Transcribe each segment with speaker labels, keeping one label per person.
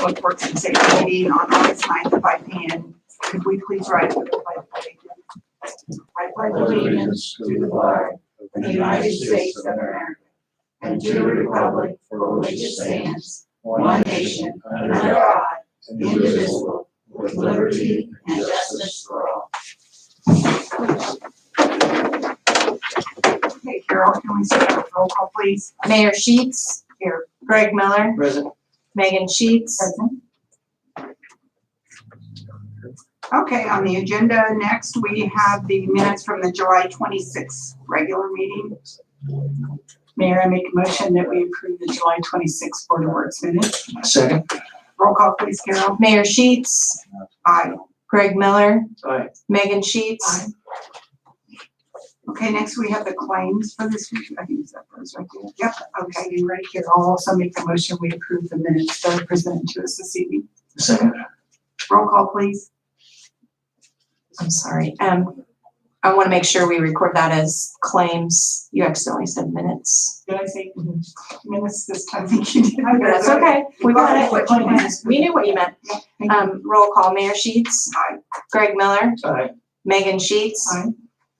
Speaker 1: Public Works and Safety meeting on August 9th at 5 p.m. Could we please rise for the pledge of allegiance? I pledge allegiance to the flag of the United States of America and to the republic for which it stands, one nation, under God, indivisible, with liberty and justice for all. Okay, Carol, can we start with roll call, please?
Speaker 2: Mayor Sheets.
Speaker 1: Here.
Speaker 2: Greg Miller.
Speaker 3: Present.
Speaker 2: Megan Sheets.
Speaker 1: Present. Okay, on the agenda next, we have the minutes from the July 26th regular meeting.
Speaker 4: Mayor, I make a motion that we approve the July 26th Board of Works minutes.
Speaker 3: Second.
Speaker 1: Roll call, please, Carol.
Speaker 2: Mayor Sheets.
Speaker 1: Aye.
Speaker 2: Greg Miller.
Speaker 3: Aye.
Speaker 2: Megan Sheets.
Speaker 1: Aye. Okay, next we have the claims for this week. I think that those right there. Yep, okay.
Speaker 4: And right here, I'll also make a motion we approve the minutes that are presented to us this evening.
Speaker 3: Second.
Speaker 1: Roll call, please.
Speaker 2: I'm sorry. I want to make sure we record that as claims. You accidentally said minutes.
Speaker 4: Did I say minutes this
Speaker 1: I
Speaker 4: time?
Speaker 1: think you did.
Speaker 2: That's okay. We got it.
Speaker 1: Claims.
Speaker 2: We knew what you meant. Roll call. Mayor Sheets.
Speaker 1: Aye.
Speaker 2: Greg Miller.
Speaker 3: Aye.
Speaker 2: Megan Sheets.
Speaker 1: Aye.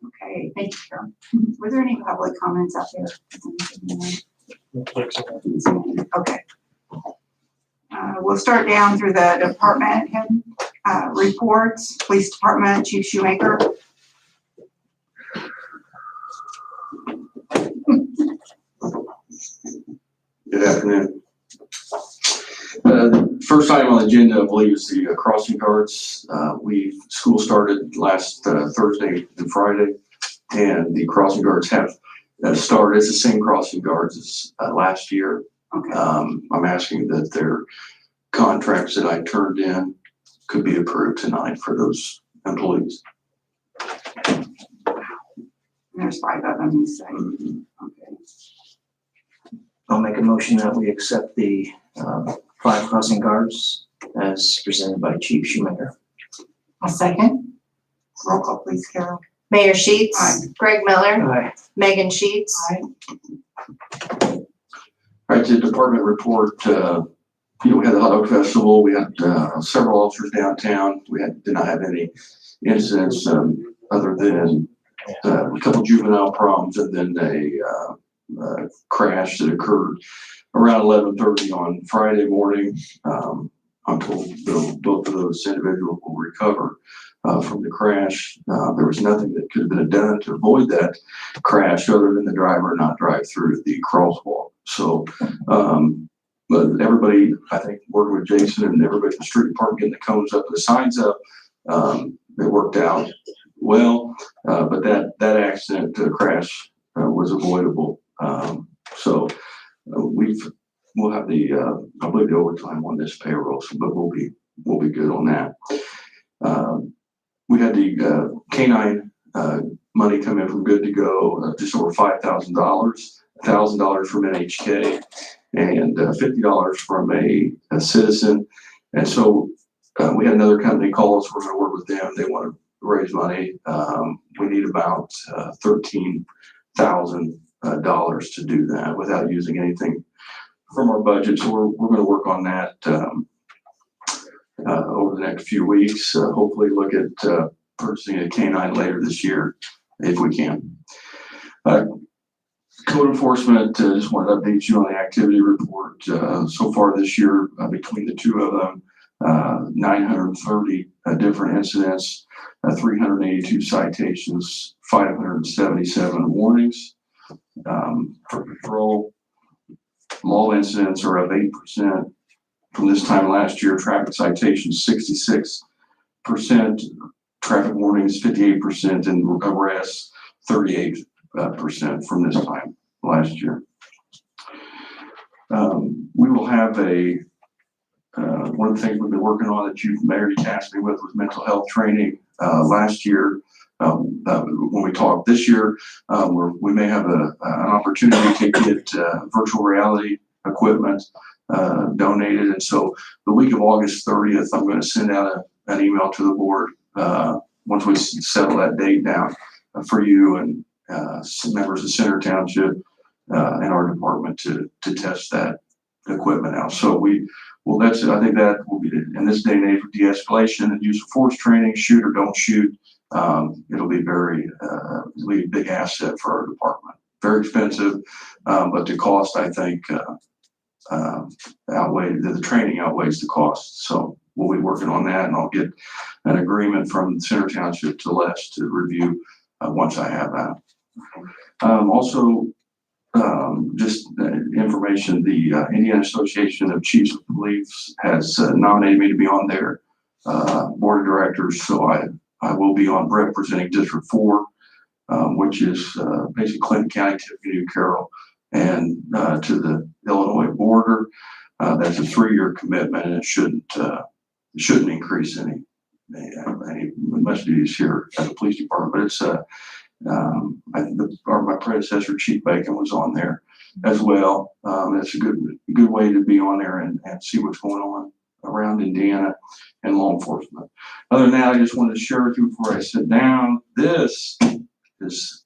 Speaker 1: Okay, thank you, Carol. Were there any public comments out there? Okay. We'll start down through the department head reports. Police Department, Chief Shoemaker.
Speaker 5: Good afternoon. First item on the agenda, I believe, is the crossing guards. School started last Thursday and Friday, and the crossing guards have started. It's the same crossing guards as last year.
Speaker 1: Okay.
Speaker 5: I'm asking that their contracts that I turned in could be approved tonight for those employees.
Speaker 1: There's 5 of them, you say. Okay.
Speaker 3: I'll make a motion that we accept the 5 crossing guards as presented by Chief Shoemaker.
Speaker 4: A second.
Speaker 1: Roll call, please, Carol.
Speaker 2: Mayor Sheets.
Speaker 1: Aye.
Speaker 2: Greg Miller.
Speaker 3: Aye.
Speaker 2: Megan Sheets.
Speaker 1: Aye.
Speaker 5: All right, to the department report, we had the hot dog festival. We had several officers downtown. We did not have any incidents other than a couple juvenile problems and then a crash that occurred around 11:30 on Friday morning. I'm told both of those individuals will recover from the crash. There was nothing that could have been done to avoid that crash other than the driver not drive through the crosswalk. So, but everybody, I think, working with Jason and everybody in the street department getting the cones up and the signs up, it worked out well. But that accident crash was avoidable. So we'll have the I believe the overtime on this payroll, but we'll be good on that. We had the K-9 money come in from Good to Go, just over $5,000, $1,000 from NHK, and $50 from a citizen. And so we had another company call us. We're going to work with them. They want to raise money. We need about $13,000 to do that without using anything from our budget. So we're going to work on that over the next few weeks. Hopefully look at purchasing a K-9 later this year if we can. Code enforcement, just want to update you on the activity report. So far this year, between the two of them, 930 different incidents, 382 citations, 577 warnings. For patrol, all incidents are up 8% from this time last year. Traffic citations 66%, traffic warnings 58%, and arrests 38% from this time last year. We will have one of the things we've been working on that you Mary tasked me with was mental health training. Last year, when we talked this year, we may have an opportunity to get virtual reality equipment donated. And so the week of August 30th, I'm going to send out an email to the board once we settle that date down for you and some members of Center Township and our department to test that equipment out. So I think that will be, in this day and age with de-escalation and use of force training, shoot or don't shoot, it'll be it'll be a big asset for our department. Very expensive, but the cost, I think, the training outweighs the cost. So we'll be working on that, and I'll get an agreement from Center Township to Les to review once I have that. Also, just information, the Indiana Association of Chiefs of Police has nominated me to be on their board of directors, so I will be on representing District 4, which is basically Clinton County, Tiffany, Carroll, and to the Illinois border. That's a 3-year commitment, and it shouldn't increase any much duties here at the police department. But it's my predecessor, Chief Bacon, was on there as well. It's a good way to be on there and see what's going on around Indiana and law enforcement. Other than that, I just wanted to share with you before I sit down. This is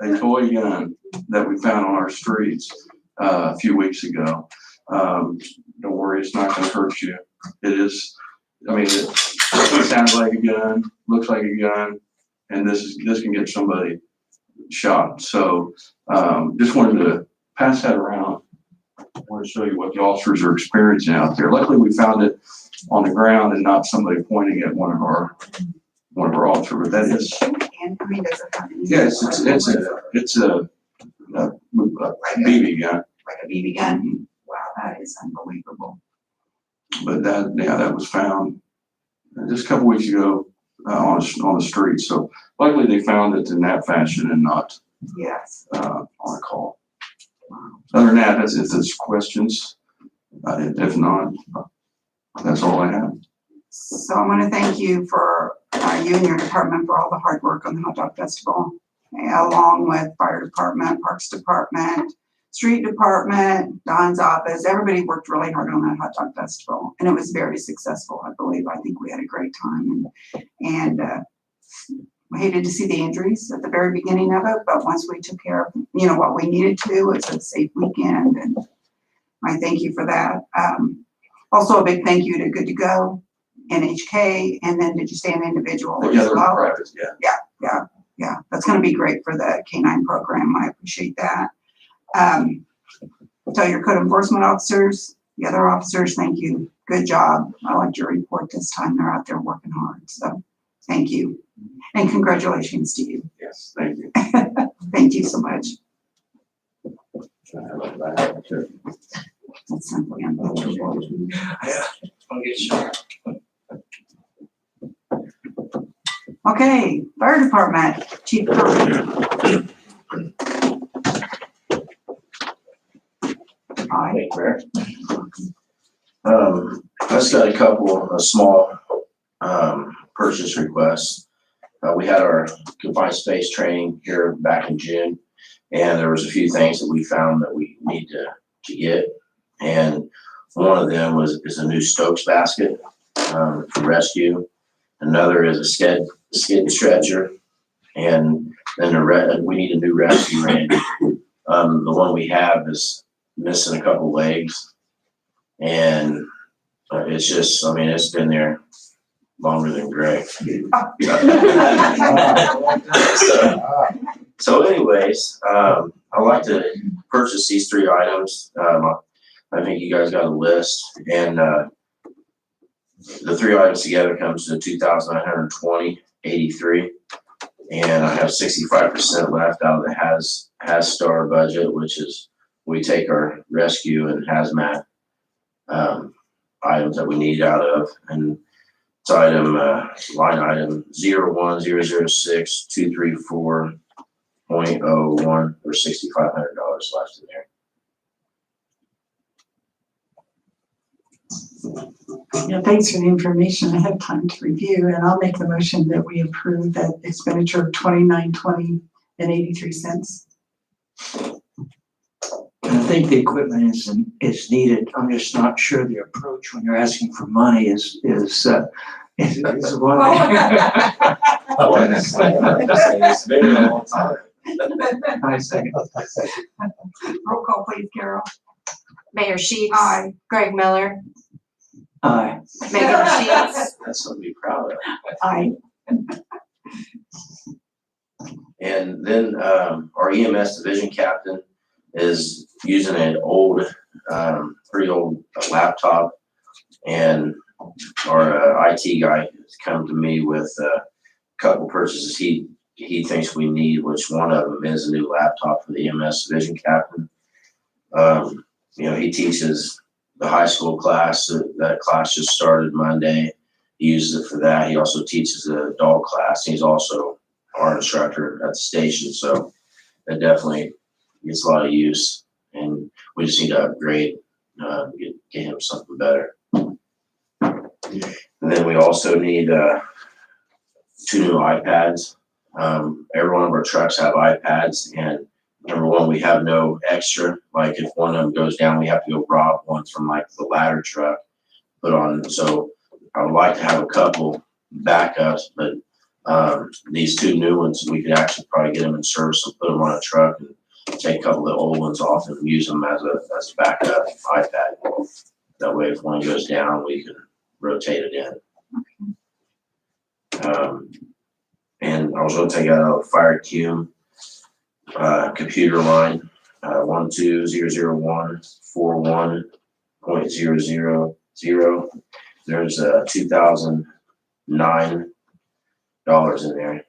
Speaker 5: a toy gun that we found on our streets a few weeks ago. Don't worry, it's not going to hurt you. It is. I mean, it sounds like a gun, looks like a gun, and this can get somebody shot. So just wanted to pass that around. I want to show you what the officers are experiencing out there. Luckily, we found it on the ground and not somebody pointing at one of our officers. But that is,
Speaker 1: And I mean, does it have any?
Speaker 5: yes, it's a BB gun.
Speaker 1: Like a BB gun? Wow, that is unbelievable.
Speaker 5: But that was found just a couple weeks ago on the street. So luckily they found it in that fashion and not
Speaker 1: Yes.
Speaker 5: on a call. Other than that, if there's questions, if not, that's all I have.
Speaker 1: So I want to thank you for you and your department for all the hard work on the Hot Dog Festival, along with fire department, parks department, street department, Don's office. Everybody worked really hard on that Hot Dog Festival, and it was very successful, I believe. I think we had a great time, and I hated to see the injuries at the very beginning of it, but once we took care of, what we needed to, it was a safe weekend, and I thank you for that. Also, a big thank you to Good to Go, NHK, and then Did You Stand Individual as
Speaker 5: Together with
Speaker 1: well.
Speaker 5: private, yeah.
Speaker 1: Yeah, that's going to be great for the K-9 program. I appreciate that. Tell your code enforcement officers, the other officers, thank you. Good job. I liked your report this time. They're out there working hard. So thank you. And congratulations to you.
Speaker 5: Yes, thank you.
Speaker 1: Thank you so much. That's simply unbelievable.
Speaker 3: I'll get shot.
Speaker 1: Okay, fire department, Chief Curry. Hi.
Speaker 6: Thank you, Mayor. I just got a couple of small purchase requests. We had our confined space training here back in June, and there was a few things that we found that we need to get. And one of them is a new Stokes basket for rescue. Another is a skid stretcher, and then we need a new rescue range. The one we have is missing a couple legs, and it's just, it's been there longer than Greg. So anyways, I'd like to purchase these 3 items. I think you guys got a list, and the 3 items together comes to $2,920.83, and I have 65% left out of the HazStar budget, which is we take our rescue and hazmat items that we need out of, and it's line item 01006-234.01 or $6,500 left in there.
Speaker 4: Yeah, thanks for the information. I had time to review, and I'll make the motion that we approve that expenditure of $29.20.83.
Speaker 3: I think the equipment is needed. I'm just not sure the approach when you're asking for money is one.
Speaker 6: It's been a long time.
Speaker 3: I second.
Speaker 1: Roll call, please, Carol.
Speaker 2: Mayor Sheets.
Speaker 1: Aye.
Speaker 2: Greg Miller.
Speaker 3: Aye.
Speaker 2: Megan Sheets.
Speaker 6: That's something to be proud of.
Speaker 1: Aye.
Speaker 6: And then, our EMS division captain is using an old, pretty old laptop. And our IT guy has come to me with a couple purchases he thinks we need, which one of them is a new laptop for the EMS division captain. He teaches the high school class. That class just started Monday. He uses it for that. He also teaches the adult class. He's also our instructor at the station, so it definitely gets a lot of use. And we just need to upgrade, get him something better. And then we also need 2 new iPads. Every one of our trucks have iPads, and number one, we have no extra. Like if one of them goes down, we have to go rob one from like the ladder truck, put on. So I would like to have a couple backups, but these 2 new ones, we could actually probably get them in service and put them on a truck and take a couple of the old ones off and use them as a backup iPad. That way, if one goes down, we can rotate it in. And I was going to take out a fire cume computer line 1200141.000. There's $2,009 in there.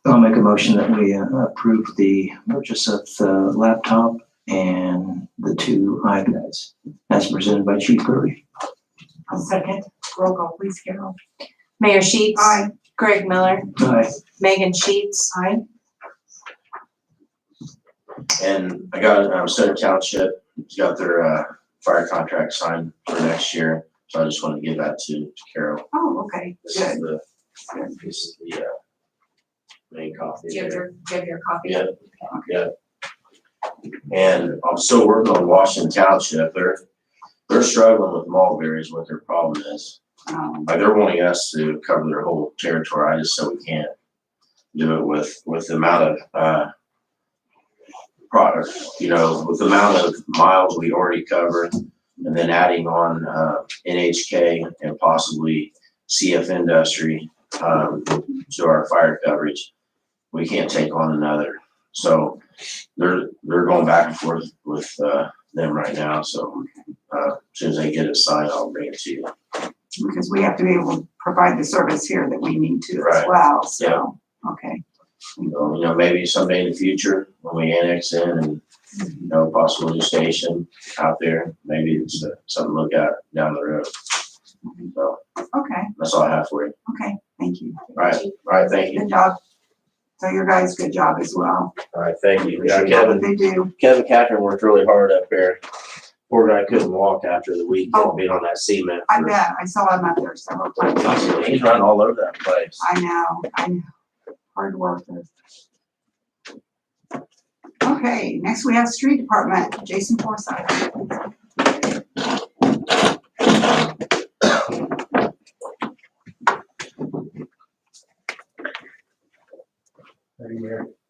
Speaker 3: I'll make a motion that we approve the purchase of the laptop and the 2 iPads as presented by Chief Curry.
Speaker 1: I'll second. Roll call, please, Carol.
Speaker 2: Mayor Sheets.
Speaker 1: Aye.
Speaker 2: Greg Miller.
Speaker 3: Aye.
Speaker 2: Megan Sheets.
Speaker 1: Aye.
Speaker 6: And I got Center Township got their fire contract signed for next year, so I just want to give that to Carol.
Speaker 1: Oh, okay,
Speaker 6: This is
Speaker 1: good.
Speaker 6: this is the main copy.
Speaker 2: Do you have your copy?
Speaker 6: Yeah, yeah. And I'm still working on Washington Township. They're struggling with mulberry is what their problem is. Like they're wanting us to cover their whole territory. I just said we can't do it with the amount of product, with the amount of miles we already cover, and then adding on NHK and possibly CF Industry to our fire coverage. We can't take on another. So they're going back and forth with them right now. So as soon as they get it signed, I'll bring it to you.
Speaker 1: Because we have to be able to provide the service here that we need to as
Speaker 6: Right.
Speaker 1: well, so, okay.
Speaker 6: So, maybe someday in the future when we annex in and, possible new station out there, maybe it's something to look at down the road. So
Speaker 1: Okay,
Speaker 6: that's all I have for you.
Speaker 1: okay, thank you.
Speaker 6: All right, thank you.
Speaker 1: Good job. So your guys, good job as well.
Speaker 6: All right, thank you.
Speaker 1: Appreciate what they do.
Speaker 6: Kevin Catherine worked really hard up there. Poor guy couldn't walk after the weekend
Speaker 1: Oh.
Speaker 6: being on that cement.
Speaker 1: I bet, I saw him out there several times.
Speaker 6: He's running all over that place.
Speaker 1: I know, hard worker. Okay, next we have street department, Jason Forsythe.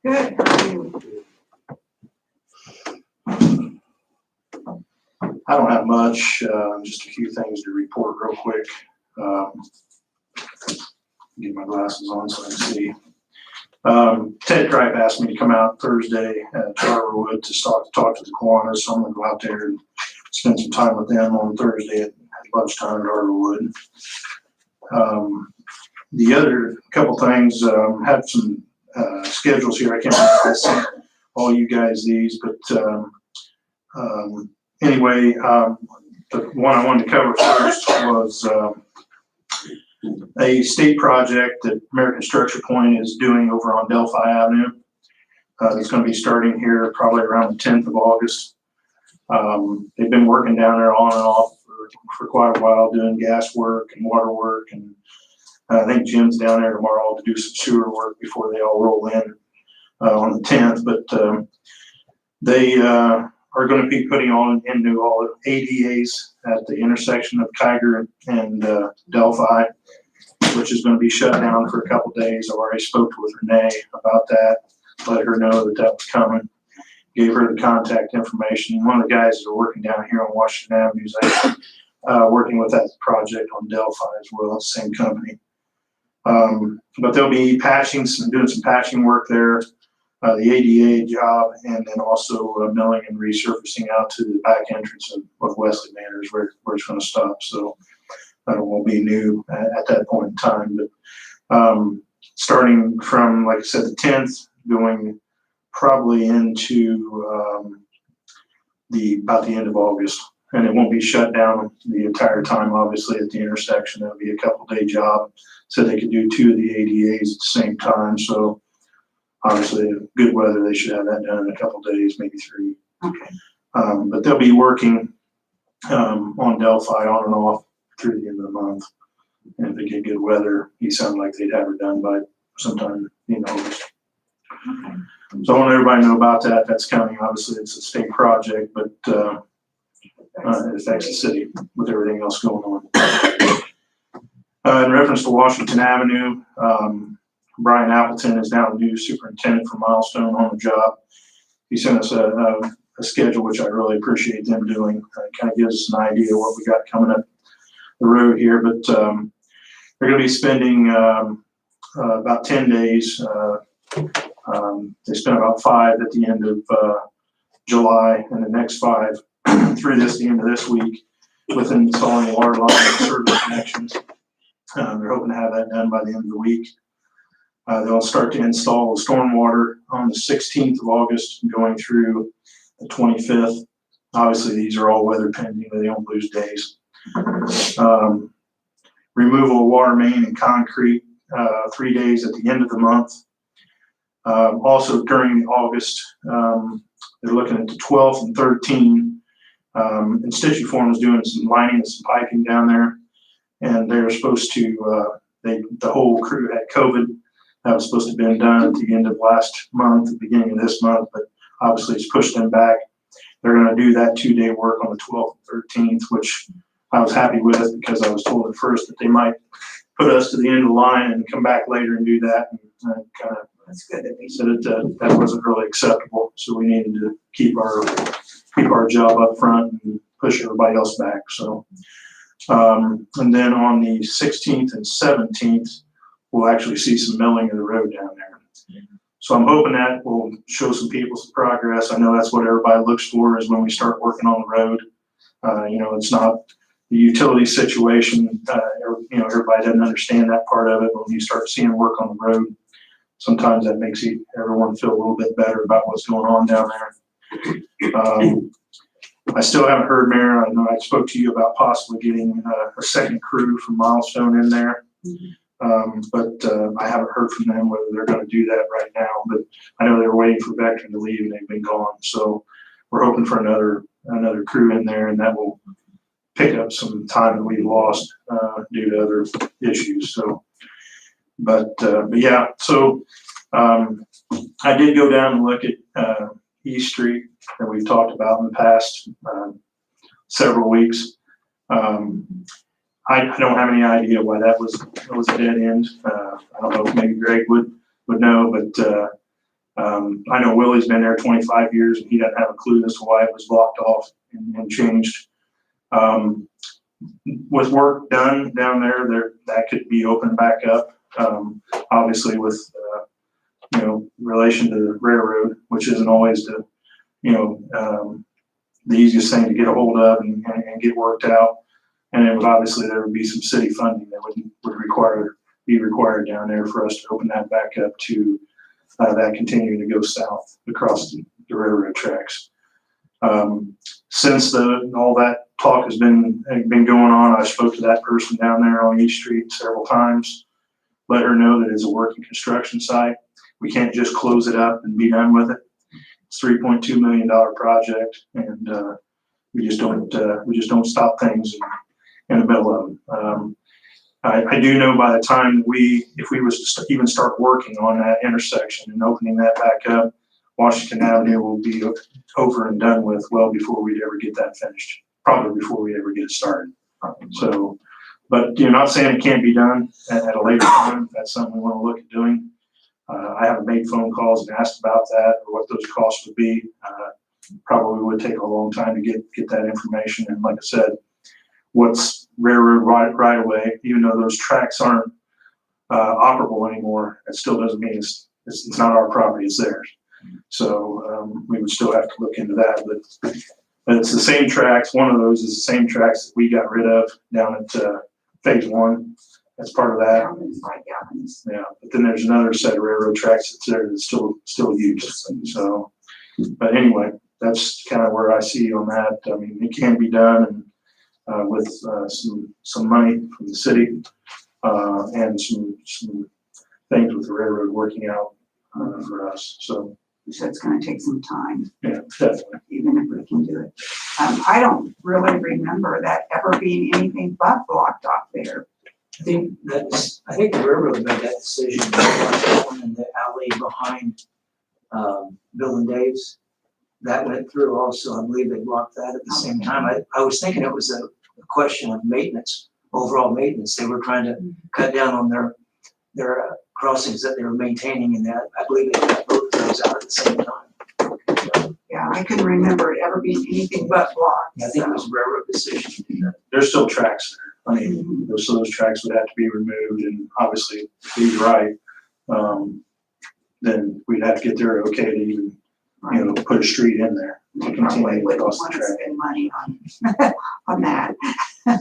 Speaker 1: Good, how are you?
Speaker 7: I don't have much, just a few things to report real quick. Get my glasses on so I can see. Ted Drive asked me to come out Thursday at Charterwood to talk to the Kiwanis, so I'm gonna go out there and spend some time with them on Thursday at lunchtime at Charterwood. The other couple things, had some schedules here. I can't send all you guys these, but anyway, the one I wanted to cover first was a state project that American Structure Point is doing over on Delphi Avenue. It's going to be starting here probably around the 10th of August. They've been working down there on and off for quite a while, doing gas work and water work, and I think Jim's down there tomorrow to do some sewer work before they all roll in on the 10th. But they are going to be putting on into all the ADAs at the intersection of Kiger and Delphi, which is going to be shut down for a couple days. I already spoke with Renee about that, let her know that that was coming. gave her the contact information. One of the guys that are working down here on Washington Avenue is actually working with that project on Delphi as well, same company. But they'll be doing some patching work there, the ADA job, and then also milling and resurfacing out to the back entrance of Wesley Manors where it's going to stop. So that won't be new at that point in time. But starting from, like I said, the 10th, going probably into about the end of August. And it won't be shut down the entire time, obviously, at the intersection. It'll be a couple-day job, so they could do 2 of the ADAs at the same time. So obviously, good weather, they should have that done in a couple days, maybe 3.
Speaker 4: Okay.
Speaker 7: But they'll be working on Delphi on and off through the end of the month. And if they get good weather, he sounded like they'd have it done by sometime in August.
Speaker 4: Okay.
Speaker 7: So I want everybody to know about that. That's coming. Obviously, it's a state project, but it affects the city with everything else going on. In reference to Washington Avenue, Brian Appleton is now the new superintendent for Milestone on the job. He sent us a schedule, which I really appreciate them doing. It kind of gives us an idea of what we got coming up the road here. But they're going to be spending about 10 days. They spent about 5 at the end of July, and the next 5 through the end of this week with installing water line and service connections. They're hoping to have that done by the end of the week. They'll start to install the stormwater on the 16th of August, going through the 25th. Obviously, these are all weather pending, they don't lose days. Removal of water main and concrete, 3 days at the end of the month. Also during August, they're looking at the 12th and 13th. And Stitchiform is doing some lining and some piping down there, and they're supposed to, the whole crew had COVID. That was supposed to have been done at the end of last month, the beginning of this month, but obviously it's pushed them back. They're going to do that 2-day work on the 12th and 13th, which I was happy with because I was told at first that they might put us to the end of the line and come back later and do that. And kind of,
Speaker 4: That's good that they
Speaker 7: said that wasn't really acceptable, so we needed to keep our job up front and push everybody else back. So, and then on the 16th and 17th, we'll actually see some milling of the road down there. So I'm hoping that will show some people some progress. I know that's what everybody looks for, is when we start working on the road. It's not the utility situation. Everybody doesn't understand that part of it. When you start seeing work on the road, sometimes that makes everyone feel a little bit better about what's going on down there. I still haven't heard, Mayor. I know I spoke to you about possibly getting a second crew from Milestone in there. But I haven't heard from them whether they're going to do that right now. But I know they're waiting for veteran to leave and they've been gone. So we're hoping for another crew in there, and that will pick up some time that we lost due to other issues. So, but yeah. So I did go down and look at East Street that we've talked about in the past several weeks. I don't have any idea why that was a dead end. I don't know if maybe Greg would know, but I know Willie's been there 25 years and he doesn't have a clue as to why it was blocked off and changed. With work done down there, that could be opened back up. Obviously with relation to the railroad, which isn't always the easiest thing to get a hold of and get worked out. And it would obviously, there would be some city funding that would be required down there for us to open that back up to that continuing to go south across the railroad tracks. Since all that talk has been going on, I spoke to that person down there on East Street several times, let her know that it's a working construction site. We can't just close it up and be done with it. It's a $3.2 million project, and we just don't stop things in the middle of them. I do know by the time if we was to even start working on that intersection and opening that back up, Washington Avenue will be over and done with well before we'd ever get that finished, probably before we ever get it started. So, but you're not saying it can't be done at a later time. If that's something we want to look at doing. I haven't made phone calls and asked about that or what those costs would be. Probably would take a long time to get that information. And like I said, what's railroad right away, even though those tracks aren't operable anymore, it still doesn't mean it's not our property, it's theirs. So we would still have to look into that, but it's the same tracks. One of those is the same tracks that we got rid of down at phase 1. That's part of that. Yeah, but then there's another set of railroad tracks that's there that's still used. So, but anyway, that's kind of where I see on that. I mean, it can be done, and with some money from the city and some things with the railroad working out for us. So
Speaker 1: it's gonna take some time,
Speaker 7: yeah, definitely.
Speaker 1: even if we can do it. I don't really remember that ever being anything but blocked off there.
Speaker 3: I think the railroad made that decision, the one in the alley behind, Bill and Dave's. That went through also. I believe they blocked that at the same time. I was thinking it was a question of maintenance, overall maintenance. They were trying to cut down on their crossings that they were maintaining, and that I believe they cut both of those out at the same time.
Speaker 1: Yeah, I couldn't remember it ever being anything but blocked.
Speaker 3: I think it was a railroad decision to do that.
Speaker 7: There's still tracks there. I mean, those tracks would have to be removed, and obviously, if he's right, then we'd have to get their okay to even, put a street in there.
Speaker 1: They probably wouldn't
Speaker 7: Across the
Speaker 1: want to
Speaker 7: track.
Speaker 1: spend money on that,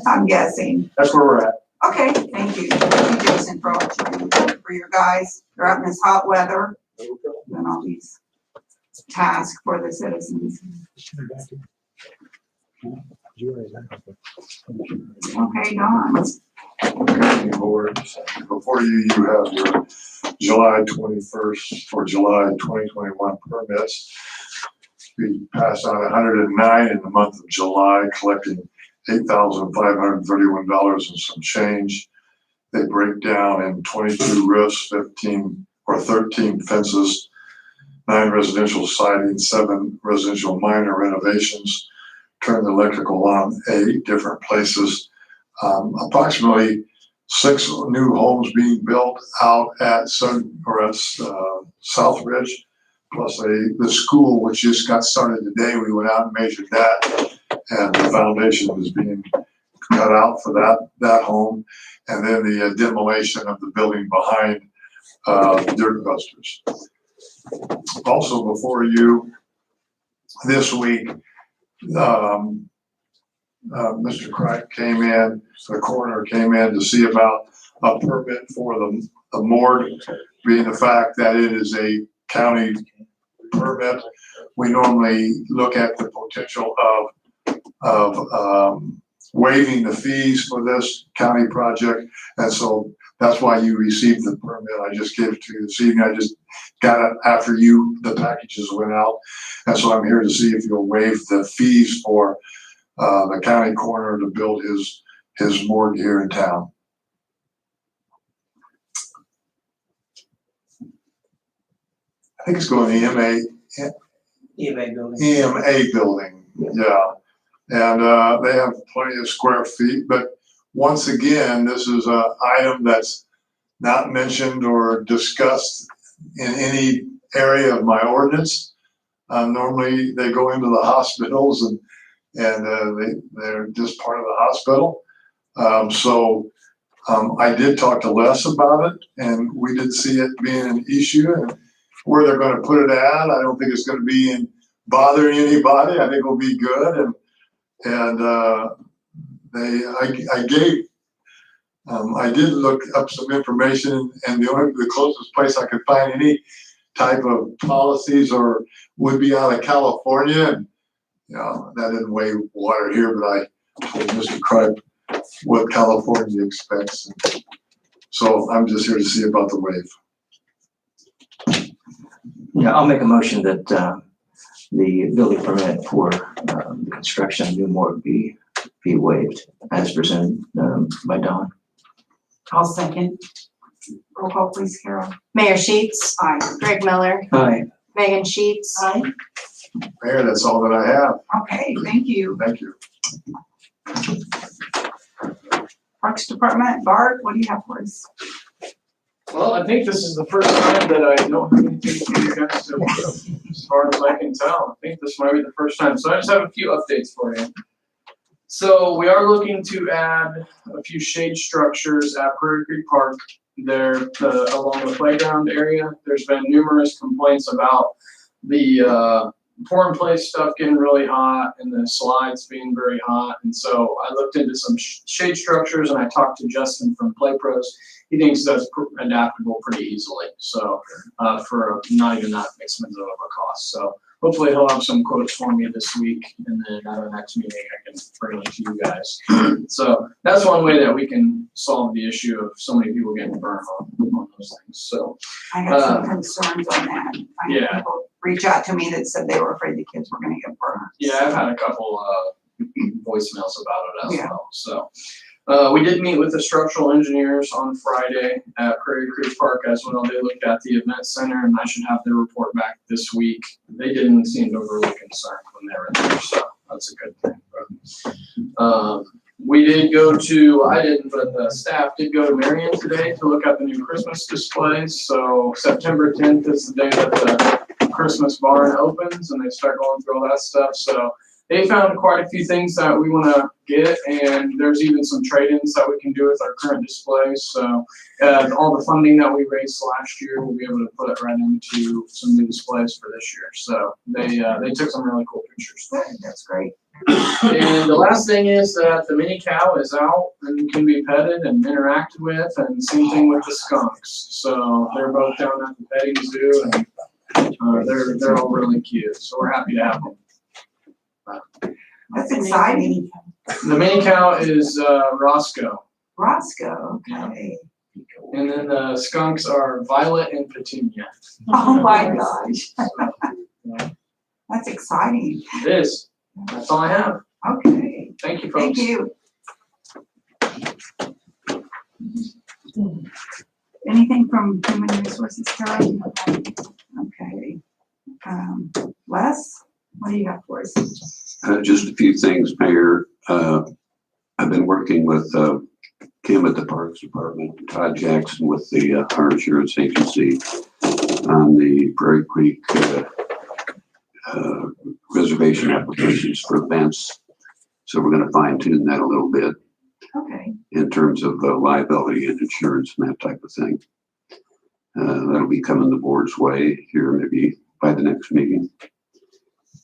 Speaker 1: I'm guessing.
Speaker 7: That's where we're at.
Speaker 1: Okay, thank you. Thank you, Jason, for what you do for your guys. They're out in this hot weather, doing all these tasks for the citizens. Okay, Don.
Speaker 8: Board. Before you have your July 21st or July 2021 permits. We passed on 109 in the month of July, collecting $8,531 and some change. They break down in 22 roofs, 13 fences, 9 residential siding, 7 residential minor renovations, turn the electrical on 8 different places. Approximately 6 new homes being built out at South Ridge, plus the school, which just got started today. We went out and measured that, and the foundation is being cut out for that home, and then the demolition of the building behind Dirt Busters. Also before you this week, Mr. Cripe came in, the coroner came in to see about a permit for the morgue, being the fact that it is a county permit. We normally look at the potential of waiving the fees for this county project, and so that's why you received the permit. I just gave it to you this evening. I just got it after the packages went out, and so I'm here to see if you'll waive the fees for the county coroner to build his morgue here in town. I think it's going to the
Speaker 3: EMA building.
Speaker 8: EMA building, yeah. And they have plenty of square feet, but once again, this is an item that's not mentioned or discussed in any area of my ordinance. Normally they go into the hospitals and they're just part of the hospital. I did talk to Les about it, and we did see it being an issue, and where they're going to put it at, I don't think it's going to be bothering anybody. I think it'll be good, I did look up some information, and the closest place I could find any type of policies would be out of California. And, that didn't weigh water here, but I told Mr. Cripe what California expects. And so I'm just here to see about the waive.
Speaker 3: Yeah, I'll make a motion that the building permit for the construction of new morgue be waived as presented by Don.
Speaker 1: I'll second. Roll call, please, Carol.
Speaker 2: Mayor Sheets,
Speaker 1: Aye.
Speaker 2: Greg Miller,
Speaker 3: Aye.
Speaker 2: Megan Sheets.
Speaker 1: Aye.
Speaker 8: Mayor, that's all that I have.
Speaker 1: Okay, thank you.
Speaker 8: Thank you.
Speaker 1: Parks Department, Bart, what do you have for us?
Speaker 9: Well, I think this is the first time that I don't have anything for you guys to, as far as I can tell. I think this might be the first time. So I just have a few updates for you. So we are looking to add a few shade structures at Prairie Creek Park there along the playground area. There's been numerous complaints about the pour in place stuff getting really hot and the slides being very hot. And so I looked into some shade structures and I talked to Justin from Play Pros. He thinks that's adaptable pretty easily. So for not even that expensive of a cost. So hopefully he'll have some quotes for me this week, and then at our next meeting I can bring them to you guys. So that's one way that we can solve the issue of so many people getting burned on those things. So
Speaker 1: I have some concerns on that. I had
Speaker 9: Yeah.
Speaker 1: people reach out to me that said they were afraid the kids were gonna get burned.
Speaker 9: yeah, I've had a couple voicemails about it as
Speaker 1: Yeah.
Speaker 9: well. So we did meet with the structural engineers on Friday at Prairie Creek Park as well. They looked at the event center, and I should have their report back this week. They didn't seem overly concerned when they were there, so that's a good thing. But, we did go to, I didn't, but the staff did go to Marion today to look at the new Christmas displays. So September 10th is the day that the Christmas barn opens, and they start going through all that stuff. So they found quite a few things that we want to get, and there's even some trade-ins that we can do with our current displays. So all the funding that we raised last year, we'll be able to put right into some new displays for this year. So they took some really cool pictures.
Speaker 1: Good, that's great.
Speaker 9: And the last thing is that the mini cow is out and can be petted and interacted with, and same thing with the skunks. So they're both down at the petting zoo, and they're all really cute. So we're happy to have them.
Speaker 1: That's exciting.
Speaker 9: The mini cow is Roscoe,
Speaker 1: Roscoe, okay.
Speaker 9: and then the skunks are Violet and Petunia.
Speaker 1: Oh my gosh,
Speaker 9: Yeah,
Speaker 1: that's exciting.
Speaker 9: it is. That's all I have.
Speaker 1: Okay,
Speaker 9: Thank you, folks.
Speaker 1: thank you. Anything from Human Resources, Tara? Okay. Les, what do you have for us?
Speaker 10: Just a few things, Mayor. I've been working with Kim at the Parks Department, Todd Jackson with the our insurance agency on the Prairie Creek reservation applications for events. So we're going to fine tune that a little bit
Speaker 1: Okay,
Speaker 10: in terms of liability and insurance and that type of thing. That'll be coming the board's way here maybe by the next meeting.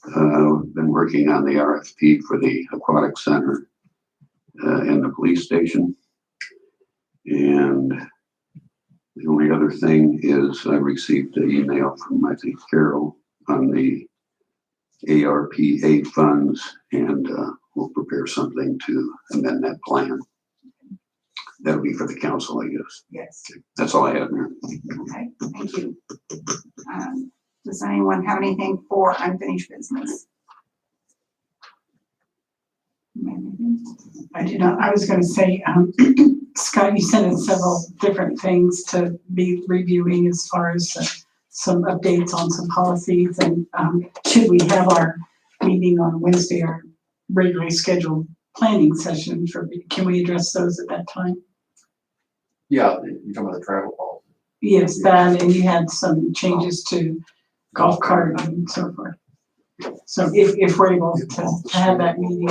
Speaker 10: Been working on the RFP for the aquatic center and the police station. And the only other thing is I received an email from, I think, Carol on the ARPA funds, and we'll prepare something to amend that plan. That'll be for the council, I guess.
Speaker 1: yes,
Speaker 10: That's all I have, Mayor.
Speaker 1: okay, thank you. Does anyone have anything for unfinished business?
Speaker 4: I do not, I was gonna say, Scott, you sent in several different things to be reviewing as far as some updates on some policies, and should we have our meeting on Wednesday, our regularly scheduled planning session can we address those at that time?
Speaker 5: Yeah, you're talking about the travel policy.
Speaker 4: Yes, that, and you had some changes to golf cart and so forth. So if we're able to have that meeting.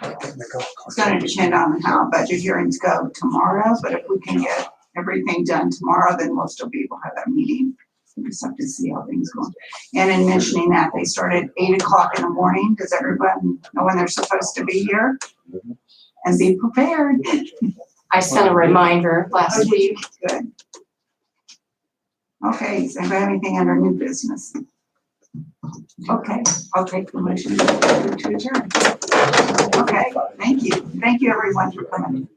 Speaker 1: It's gonna depend on how budget hearings go tomorrow, but if we can get everything done tomorrow, then we'll still be able to have that meeting. We just have to see how things go. And in mentioning that, they start at 8 o'clock in the morning. Does everyone know when they're supposed to be here? And be prepared.
Speaker 2: I sent a reminder last week.
Speaker 1: Good. Okay, does anybody have anything under new business? Okay, I'll take the motion to adjourn. Okay, thank you. Thank you, everyone, for coming.